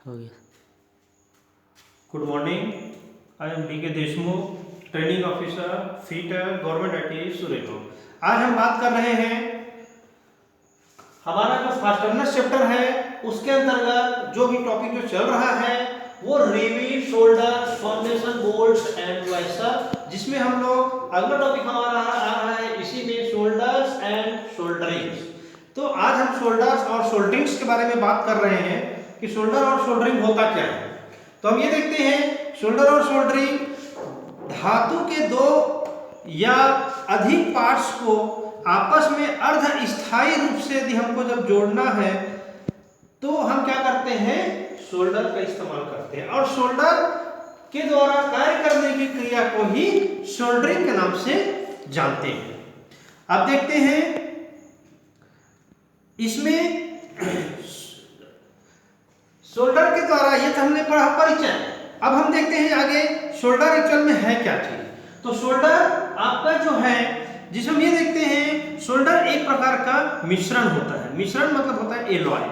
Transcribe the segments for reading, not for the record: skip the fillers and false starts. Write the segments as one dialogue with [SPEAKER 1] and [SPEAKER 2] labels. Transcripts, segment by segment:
[SPEAKER 1] हो गया।
[SPEAKER 2] Good morning, I am D K Deshmukh, training officer fitter government ITI सुरेखो। आज हम बात कर रहे हैं हमारा जो फास्टनर्स चैप्टर है उसके अंतर्गत जो भी टॉपिक जो चल रहा है वो rivet, shoulder, formation, bolts and वाइसर, जिसमें हम लोग अगला टॉपिक हमारा आ रहा है इसी में शोल्डर्स एंड शोल्डरिंग्स। तो आज हम शोल्डर्स और शोल्डरिंग्स के बारे में बात कर रहे हैं कि शोल्डर और शोल्डरिंग होता क्या है। तो हम ये देखते हैं शोल्डर और शोल्डरिंग धातु के दो या अधिक पार्ट्स को आपस में अर्ध स्थायी रूप से यदि हमको जब जोड़ना है तो हम क्या करते हैं, शोल्डर का इस्तेमाल करते हैं और शोल्डर के द्वारा कार्य करने की क्रिया को ही शोल्डरिंग के नाम से जानते हैं। अब देखते हैं इसमें शोल्डर के द्वारा, ये तो हमने पढ़ा परिचय। अब हम देखते हैं आगे शोल्डर एक्चुअल में है क्या चीज। तो शोल्डर आपका जो है, जिसे हम ये देखते हैं, शोल्डर एक प्रकार का मिश्रण होता है। मिश्रण मतलब होता है एलॉय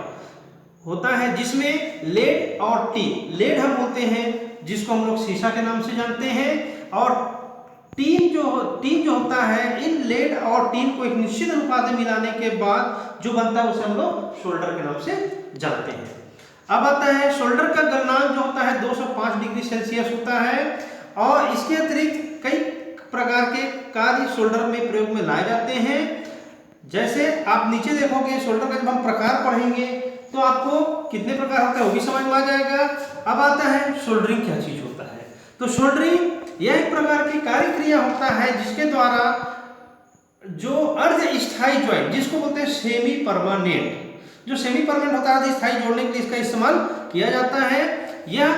[SPEAKER 2] होता है जिसमें लेड और टीन, लेड हम बोलते हैं जिसको हम लोग शीशा के नाम से जानते हैं, और टीन जो होता है, इन लेड और टीन को एक निश्चित अनुपात में मिलाने के बाद जो बनता है उसे हम लोग शोल्डर के नाम से जानते हैं। अब आता है शोल्डर का गलनांक जो होता है 205 डिग्री सेल्सियस होता है, और इसके अतिरिक्त कई प्रकार के कार्य शोल्डर में प्रयोग में लाए जाते हैं। जैसे आप नीचे देखोगे शोल्डर का जब हम प्रकार पढ़ेंगे तो आपको कितने प्रकार होता है वो भी समझ में आ जाएगा। अब आता है शोल्डरिंग क्या चीज होता है। तो शोल्डरिंग यह एक प्रकार की कार्य क्रिया होता है जिसके द्वारा जो अर्ध स्थायी ज्वाइंट, जिसको बोलते हैं सेमी परमानेंट, जो सेमी परमानेंट होता है स्थायी जोड़ने के लिए इसका इस्तेमाल किया जाता है। यह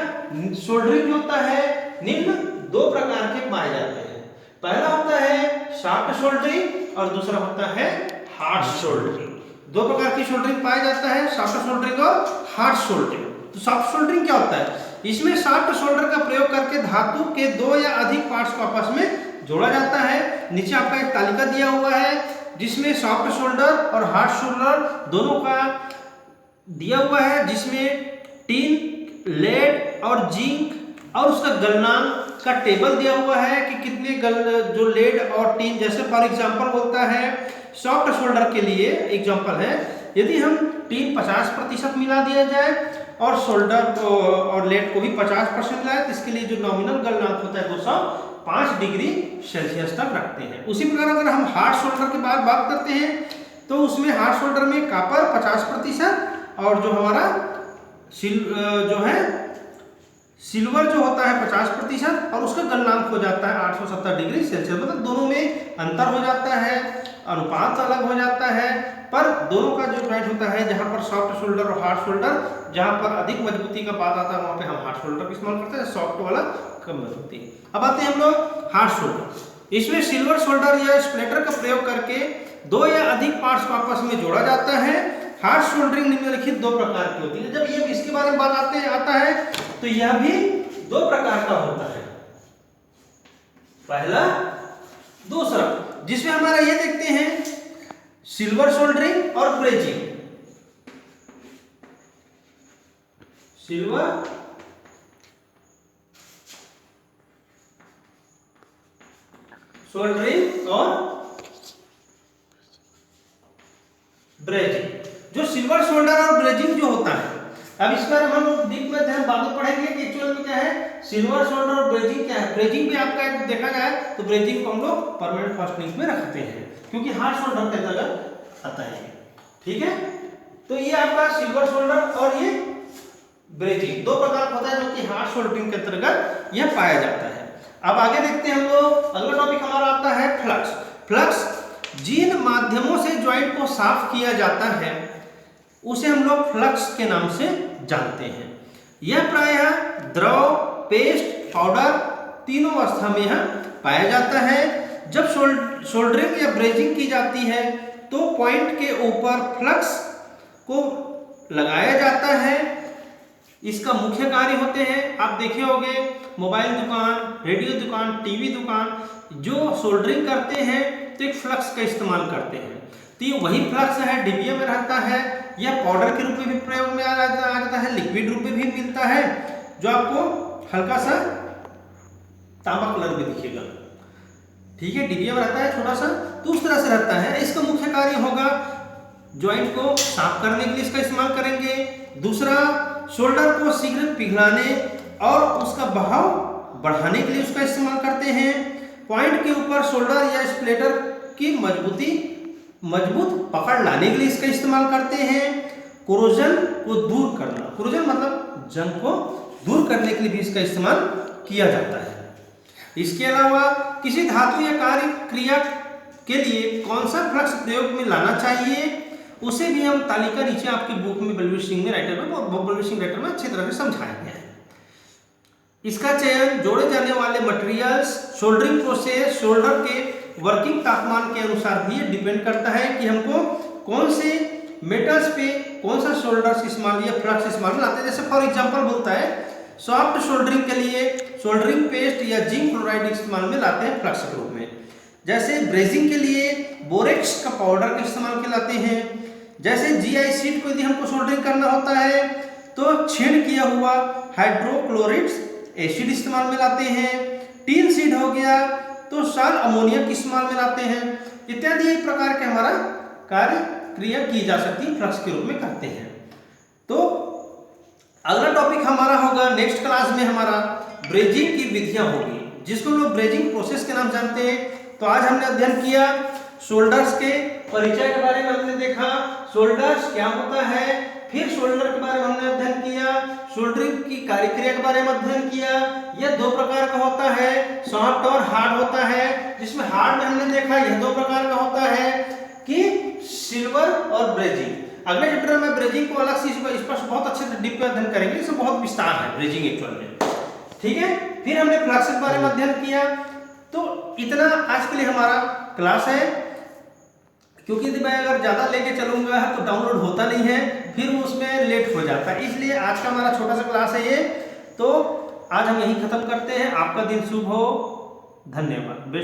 [SPEAKER 2] शोल्डरिंग जो होता है निम्न दो प्रकार के पाए जाते हैं। पहला होता है सॉफ्ट शोल्डरिंग और दूसरा होता है हार्ड शोल्डरिंग। दो प्रकार की शोल्डरिंग पाया जाता है, सॉफ्ट शोल्डरिंग और हार्ड शोल्डरिंग। तो सॉफ्ट शोल्डरिंग क्या होता है, इसमें सॉफ्ट शोल्डर का प्रयोग करके धातु के दो या अधिक पार्ट्स को आपस में जोड़ा जाता है। नीचे आपका एक तालिका दिया हुआ है जिसमें सॉफ्ट शोल्डर और हार्ड शोल्डर दोनों का दिया हुआ है, जिसमें टीन, लेड और जिंक और उसका गलनांक का टेबल दिया हुआ है कि कितने जो लेड और टीन, जैसे फॉर एग्जांपल बोलता है सॉफ्ट शोल्डर के लिए एग्जांपल है, यदि हम टीन 50% मिला दिया जाए और शोल्डर को और लेड को भी 50% मिलाए तो इसके लिए जो नॉमिनल गलनांक होता है 205 डिग्री सेल्सियस तक रखते हैं। उसी प्रकार अगर हम हार्ड शोल्डर की बात करते हैं तो उसमें हार्ड शोल्डर में कॉपर 50% और जो हमारा जो है सिल्वर जो होता है 50% और उसका गलनांक हो जाता है 870 डिग्री सेल्सियस। मतलब दोनों में अंतर हो जाता है, अनुपात अलग हो जाता है, पर दोनों का जो ज्वाइंट होता है, जहां पर सॉफ्ट शोल्डर और हार्ड शोल्डर, जहां पर अधिक मजबूती का बात आता है वहां पे हम हार्ड शोल्डर का इस्तेमाल करते हैं, सॉफ्ट वाला कम मजबूती। अब आते हैं हम लोग हार्ड शोल्डर। इसमें सिल्वर शोल्डर या स्प्लिटर का प्रयोग करके दो या अधिक पार्ट्स को आपस में जोड़ा जाता है। हार्ड शोल्डरिंग निम्नलिखित दो प्रकार की होती है। जब ये इसके बारे में बात आता है तो यह भी दो प्रकार का होता है, पहला दूसरा, जिसमें हमारा ये देखते हैं सिल्वर शोल्डरिंग और ब्रेजिंग। सिल्वर शोल्डरिंग और ब्रेजिंग। जो सिल्वर शोल्डर और ब्रेजिंग जो होता है, अब इस पर हम डीप में ध्यान बाद में पढ़ेंगे कि एक्चुअल में क्या है सिल्वर शोल्डर और ब्रेजिंग क्या है। ब्रेजिंग भी आपका एक देखा जाए तो ब्रेजिंग को हम लोग परमानेंट फास्टनिंग में रखते हैं क्योंकि हार्ड शोल्डर के अंतर्गत आता है। ठीक है, तो ये आपका सिल्वर शोल्डर और ये ब्रेजिंग दो प्रकार होता है जो कि हार्ड शोल्डरिंग के अंतर्गत यह पाया जाता है। अब आगे देखते हैं हम लोग, अगला टॉपिक हमारा आता है फ्लक्स। फ्लक्स जिन माध्यमों से ज्वाइंट को साफ किया जाता है उसे हम लोग फ्लक्स के नाम से जानते हैं। यह प्रायः द्रव, पेस्ट, पाउडर तीनों अवस्था में यह पाया जाता है। जब शोल्डरिंग या ब्रेजिंग की जाती है तो पॉइंट के ऊपर फ्लक्स को लगाया जाता है। इसका मुख्य कार्य होते हैं, आप देखे होंगे मोबाइल दुकान, रेडियो दुकान, टीवी दुकान, जो सोल्डरिंग करते हैं तो एक फ्लक्स का इस्तेमाल करते हैं। तो ये वही फ्लक्स है, डिबिया में रहता है यह पाउडर के रूप में भी प्रयोग में आ जाता है, लिक्विड रूप में भी मिलता है, जो आपको हल्का सा तांबा कलर में दिखेगा। ठीक है, डिबिया में रहता है छोटा सा, तो उस तरह से रहता है। इसका मुख्य कार्य होगा जॉइंट को साफ करने के लिए इसका इस्तेमाल करेंगे। दूसरा, शोल्डर को शीघ्र पिघलाने और उसका बहाव बढ़ाने के लिए उसका इस्तेमाल करते हैं। पॉइंट के ऊपर शोल्डर या स्प्लेटर की मजबूत पकड़ लाने के लिए इसका इस्तेमाल करते हैं। कोरोजन को दूर करना, कोरोजन मतलब जंग को दूर करने के लिए भी इसका इस्तेमाल किया जाता है। इसके अलावा किसी धातु या कार्य क्रिया के लिए कौन सा फ्लक्स प्रयोग में लाना चाहिए, उसे भी हम तालिका नीचे आपकी बुक में बलवीर सिंह राइटर में अच्छी तरह से समझाया गया है। इसका चयन जोड़े जाने वाले मटेरियल्स, शोल्डरिंग प्रोसेस, शोल्डर के वर्किंग तापमान के अनुसार भी डिपेंड करता है कि हमको कौन से मेटल्स पे कौन सा शोल्डर इस्तेमाल या फ्लक्स इस्तेमाल लाते हैं। जैसे फॉर एग्जांपल बोलता है सॉफ्ट शोल्डरिंग के लिए शोल्डरिंग पेस्ट या जिंक क्लोराइड इस्तेमाल में लाते हैं फ्लक्स के रूप में। जैसे ब्रेजिंग के लिए बोरेक्स का पाउडर का इस्तेमाल के लाते हैं। जैसे GI शीट को यदि हमको सोल्डरिंग करना होता है तो छेद किया हुआ हाइड्रोक्लोरिक एसिड इस्तेमाल में लाते हैं। टीन शीट हो गया तो साल अमोनिया के इस्तेमाल में लाते हैं। इत्यादि एक प्रकार के हमारा कार्य क्रिया की जा सकती है, फ्लक्स के रूप में करते हैं। तो अगला टॉपिक हमारा होगा नेक्स्ट क्लास में हमारा ब्रेजिंग की विधियां होगी, जिसको हम लोग ब्रेजिंग प्रोसेस के नाम जानते हैं। तो आज हमने अध्ययन किया शोल्डर्स के परिचय के बारे में, हमने देखा शोल्डर्स क्या होता है, फिर शोल्डर के बारे में हमने अध्ययन किया, शोल्डरिंग की कार्यक्रिया के बारे में अध्ययन किया। यह दो प्रकार का होता है, सॉफ्ट और हार्ड होता है। जिसमें हार्ड में हमने देखा यह दो प्रकार का होता है कि सिल्वर और ब्रेजिंग। अगले चैप्टर में ब्रेजिंग को अलग से इस पर बहुत अच्छे से डीप में अध्ययन करेंगे, इसमें बहुत विस्तार है ब्रेजिंग एक्चुअल में। ठीक है, फिर हमने फ्लक्स के बारे में अध्ययन किया। तो इतना आज के लिए हमारा क्लास है, क्योंकि यदि मैं अगर ज़्यादा लेके चलूँगा तो डाउनलोड होता नहीं है, फिर उसमें लेट हो जाता है। इसलिए आज का हमारा छोटा सा क्लास है ये। तो आज हम यही खत्म करते हैं। आपका दिन शुभ हो, धन्यवाद।